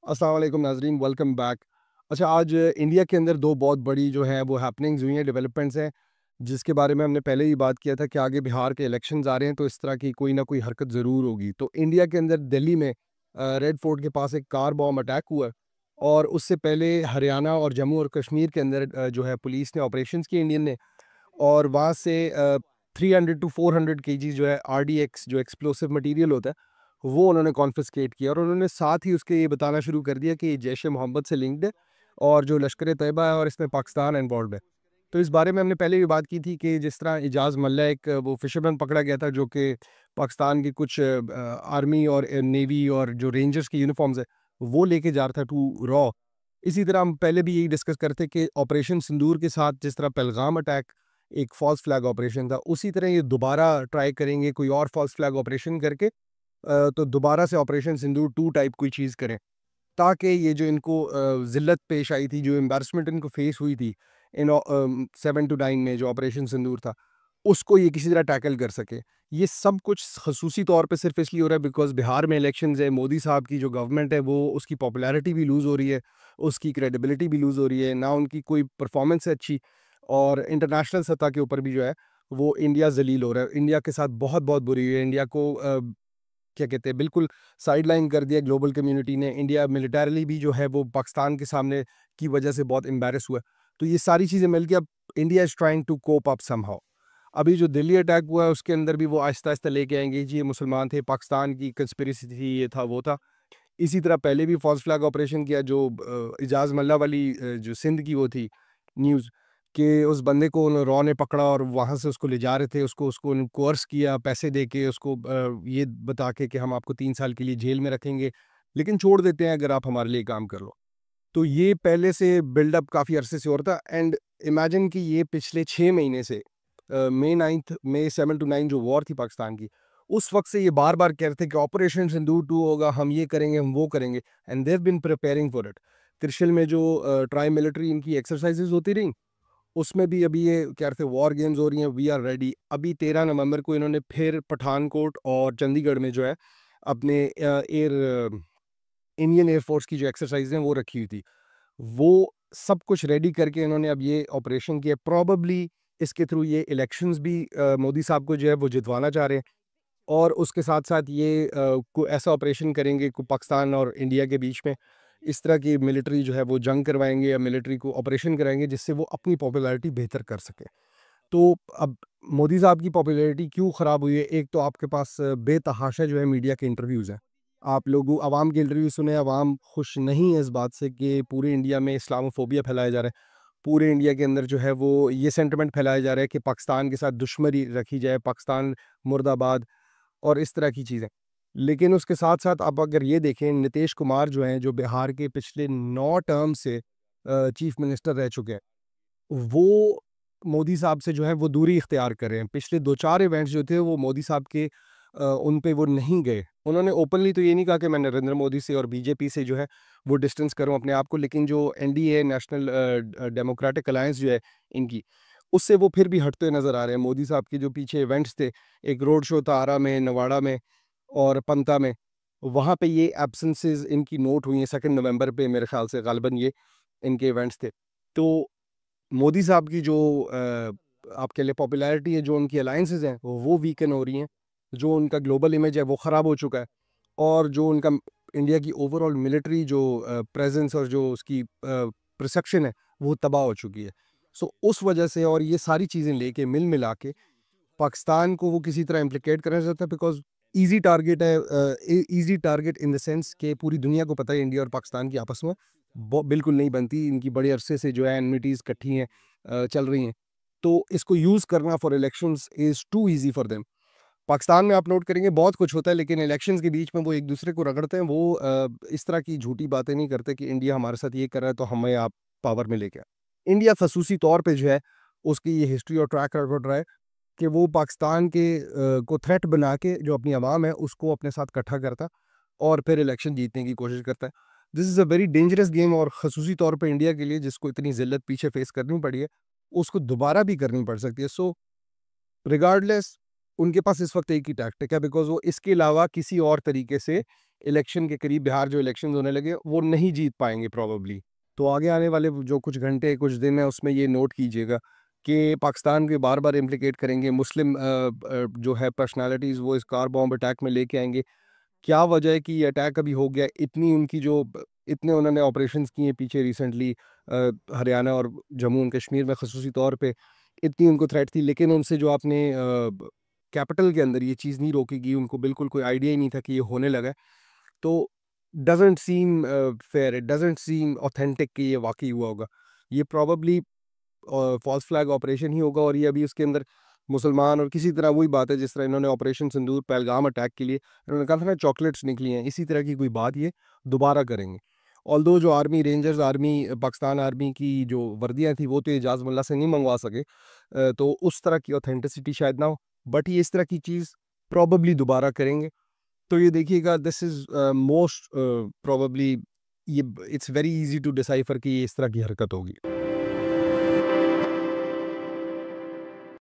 अस्सलाम वालेकुम नाज़रीन, वेलकम बैक। अच्छा, आज इंडिया के अंदर 2 बहुत बड़ी जो है वो हैपनिंग्स हुई हैं, डेवलपमेंट्स हैं, जिसके बारे में हमने पहले ही बात किया था कि आगे बिहार के इलेक्शंस आ रहे हैं, तो इस तरह की कोई ना कोई हरकत ज़रूर होगी। तो इंडिया के अंदर दिल्ली में रेड फोर्ट के पास एक कार बॉम्ब अटैक हुआ है और उससे पहले हरियाणा और जम्मू और कश्मीर के अंदर जो है पुलिस ने ऑपरेशंस किए इंडियन ने, और वहाँ से 300 टू 400 केजीज़ जो है आरडीएक्स जो एक्सप्लोसिव मटीरियल होता है, वो उन्होंने कॉन्फिस्केट किया और उन्होंने साथ ही उसके ये बताना शुरू कर दिया कि ये जैश-ए-मोहम्मद से लिंक्ड है और जो लश्कर-ए-तैयबा है और इसमें पाकिस्तान इन्वॉल्व्ड है। तो इस बारे में हमने पहले भी बात की थी कि जिस तरह इजाज़ मल्ला एक वो फिशरमैन पकड़ा गया था जो कि पाकिस्तान की कुछ आर्मी और नेवी और जो रेंजर्स की यूनिफ़ॉर्म्स है, वो लेके जा रहा था टू रॉ। इसी तरह हम पहले भी यही डिस्कस करते कि ऑपरेशन सिंदूर के साथ जिस तरह पहलगाम अटैक एक फ़ॉल्स फ्लैग ऑपरेशन था, उसी तरह ये दोबारा ट्राई करेंगे कोई और फ़ॉल्स फ्लैग ऑपरेशन करके, तो दोबारा से ऑपरेशन सिंदूर 2 टाइप कोई चीज़ करें, ताकि ये जो इनको ज़िल्लत पेश आई थी, जो एम्बैरेसमेंट इनको फेस हुई थी 7 टू 9 में जो ऑपरेशन सिंदूर था, उसको ये किसी तरह टैकल कर सके। ये सब कुछ ख़ुसूसी तौर पे सिर्फ़ इसलिए हो रहा है बिकॉज़ बिहार में इलेक्शंस है, मोदी साहब की जो गवर्नमेंट है वो उसकी पॉपुलैरिटी भी लूज़ हो रही है, उसकी क्रेडिबिलिटी भी लूज़ हो रही है, ना उनकी कोई परफ़ॉर्मेंस है अच्छी, और इंटरनेशनल सतह के ऊपर भी जो है वो इंडिया ज़लील हो रहा है। इंडिया के साथ बहुत-बहुत बुरी हुई है। इंडिया को क्या कहते हैं, बिल्कुल साइडलाइन कर दिया ग्लोबल कम्युनिटी ने। इंडिया मिलिटरीली भी जो है वो पाकिस्तान के सामने की वजह से बहुत एम्बैरेस हुआ है। तो ये सारी चीज़ें मिल के अब India is trying to cope up somehow. अभी जो दिल्ली अटैक हुआ है उसके अंदर भी वो आहिस्ता-आहिस्ता लेके आएँगे, जी ये मुसलमान थे, पाकिस्तान की कंस्पिरेसी थी, ये था, वो था। इसी तरह पहले भी फ़ॉल्स फ्लैग ऑपरेशन किया जो इजाज़ मल्ला वाली जो सिंध की वो थी न्यूज़, कि उस बंदे को रॉ ने पकड़ा और वहाँ से उसको ले जा रहे थे, उसको उसको कोर्स किया पैसे दे के, उसको ये बता के कि हम आपको 3 साल के लिए जेल में रखेंगे, लेकिन छोड़ देते हैं अगर आप हमारे लिए काम कर लो। तो ये पहले से बिल्डअप काफ़ी अरसे से हो रहा था, एंड इमेजिन कि ये पिछले 6 महीने से मई 7 टू 9 जो वॉर थी पाकिस्तान की, उस वक़्त से ये बार-बार कह रहे थे कि ऑपरेशन सिंदूर 2 होगा, हम ये करेंगे, हम वो करेंगे, and they have been preparing for it. Trishul में जो ट्राई मिलिट्री इनकी एक्सरसाइज़ेज़ होती रहीं, उसमें भी अभी ये कह रहे थे वॉर गेम्स हो रही हैं, वी आर रेडी। अभी 13 नवंबर को इन्होंने फिर पठानकोट और चंडीगढ़ में जो है अपने इंडियन एयर फ़ोर्स की जो एक्सरसाइज़ हैं वो रखी हुई थी। वो सब कुछ रेडी करके इन्होंने अब ये ऑपरेशन किया। प्रोबेबली इसके थ्रू ये इलेक्शंस भी मोदी साहब को जो है वो जितवाना चाह रहे हैं, और उसके साथ-साथ ये को ऐसा ऑपरेशन करेंगे को पाकिस्तान और इंडिया के बीच में इस तरह की मिलिट्री जो है वो जंग करवाएँगे या मिलिट्री को ऑपरेशन कराएँगे जिससे वो अपनी पॉपुलैरिटी बेहतर कर सकें। तो अब मोदी साहब की पॉपुलैरिटी क्यों ख़राब हुई है? एक तो आपके पास बेतहाशा जो है मीडिया के इंटरव्यूज़ हैं। आप लोगों अवाम के इंटरव्यू सुने, अवाम खुश नहीं है इस बात से कि पूरे इंडिया में इस्लामोफ़ोबिया फैलाया जा रहा है। पूरे इंडिया के अंदर जो है वो ये सेंटिमेंट फैलाया जा रहा है कि पाकिस्तान के साथ दुश्मनी रखी जाए, पाकिस्तान मुर्दाबाद और इस तरह की चीज़ें। लेकिन उसके साथ-साथ आप अगर ये देखें, नीतीश कुमार जो हैं, जो बिहार के पिछले 9 टर्म से चीफ़ मिनिस्टर रह चुके हैं, वो मोदी साहब से जो है वो दूरी इख्तियार कर रहे हैं। पिछले 2-4 इवेंट्स जो थे वो मोदी साहब के उन पे वो नहीं गए। उन्होंने ओपनली तो ये नहीं कहा कि मैं नरेंद्र मोदी से और बीजेपी से जो है वो डिस्टेंस करूँ अपने आप को, लेकिन जो एनडीए नेशनल डेमोक्रेटिक अलायंस जो है इनकी, उससे वो फिर भी हटते नज़र आ रहे हैं। मोदी साहब के जो पीछे इवेंट्स थे, एक रोड शो था आरा में, नवाड़ा में और पंता में, वहाँ पे ये एब्सेंसेस इनकी नोट हुई हैं 2 नवंबर पे, मेरे ख़्याल से ग़ालिबन ये इनके इवेंट्स थे। तो मोदी साहब की जो आप कह लें पॉपुलैरिटी है, जो उनकी अलायंसेज़ हैं, वो वीकन हो रही हैं। जो उनका ग्लोबल इमेज है, वो ख़राब हो चुका है, और जो उनका इंडिया की ओवरऑल मिलिट्री जो प्रेज़ेंस और जो उसकी परसेप्शन है, वो तबाह हो चुकी है। सो उस वजह से और ये सारी चीज़ें लेके मिला के पाकिस्तान को वो किसी तरह इम्प्लिकेट करना चाहता है, बिकॉज़ ईज़ी टारगेट है, easy target in the sense कि पूरी दुनिया को पता है इंडिया और पाकिस्तान की आपस में बिल्कुल नहीं बनती। इनकी बड़े अरसे से जो है एनमिटीज़ इकट्ठी हैं, चल रही हैं। तो इसको यूज़ करना for elections is too easy for them. Pakistan में आप नोट करेंगे बहुत कुछ होता है, लेकिन इलेक्शंस के बीच में वो एक दूसरे को रगड़ते हैं। वो इस तरह की झूठी बातें नहीं करते कि इंडिया हमारे साथ ये कर रहा है तो हमें आप पावर में लेके आए। इंडिया खसूसी तौर पे जो है उसकी ये हिस्ट्री और ट्रैक रिकॉर्ड रहा है कि वो पाकिस्तान के को थ्रेट बना के जो अपनी आवाम है उसको अपने साथ इकट्ठा करता और फिर इलेक्शन जीतने की कोशिश करता है। This is a very dangerous game, और खसूसी तौर पे इंडिया के लिए जिसको इतनी ज़िल्लत पीछे फेस करनी पड़ी है, उसको दोबारा भी करनी पड़ सकती है। सो रिगार्डलेस उनके पास इस वक़्त एक ही टैक्टिक है, बिकॉज़ वो इसके अलावा किसी और तरीके से इलेक्शन के करीब बिहार जो इलेक्शन होने लगे वो नहीं जीत पाएंगे प्रॉबली। तो आगे आने वाले जो कुछ घंटे कुछ दिन है उसमें ये नोट कीजिएगा कि पाकिस्तान के बार बार इम्प्लिकेट करेंगे मुस्लिम जो है पर्सनालिटीज़ वो इस कार बॉम्ब अटैक में लेके आएंगे। क्या वजह है कि ये अटैक अभी हो गया? इतनी उनकी जो इतने उन्होंने ऑपरेशंस किए पीछे रिसेंटली हरियाणा और जम्मू एंड कश्मीर में खसूसी तौर पे इतनी उनको थ्रेट थी, लेकिन उनसे जो आपने कैपिटल के अंदर ये चीज़ नहीं रोकी गई, उनको बिल्कुल कोई आइडिया ही नहीं था कि ये होने लगा है। तो doesn't seem fair, it doesn't seem authentic कि ये वाक़ई हुआ होगा। ये प्रोबेबली फॉल्स फ्लैग ऑपरेशन ही होगा और ये अभी उसके अंदर मुसलमान और किसी तरह वही बात है जिस तरह इन्होंने ऑपरेशन सिंदूर पहलगाम अटैक के लिए इन्होंने कहा था ना चॉकलेट्स निकली हैं, इसी तरह की कोई बात ये दोबारा करेंगे। ऑल्दो जो army rangers army Pakistan army की जो वर्दियाँ थी वो तो एजाज मुल्ला से नहीं मंगवा सके, तो उस तरह की ऑथेंटिसिटी शायद ना हो, बट ये इस तरह की चीज़ प्रॉबेबली दोबारा करेंगे। तो ये देखिएगा दिस इज़ मोस्ट प्रॉबेबली ये it's very easy to decipher कि ये इस तरह की हरकत होगी।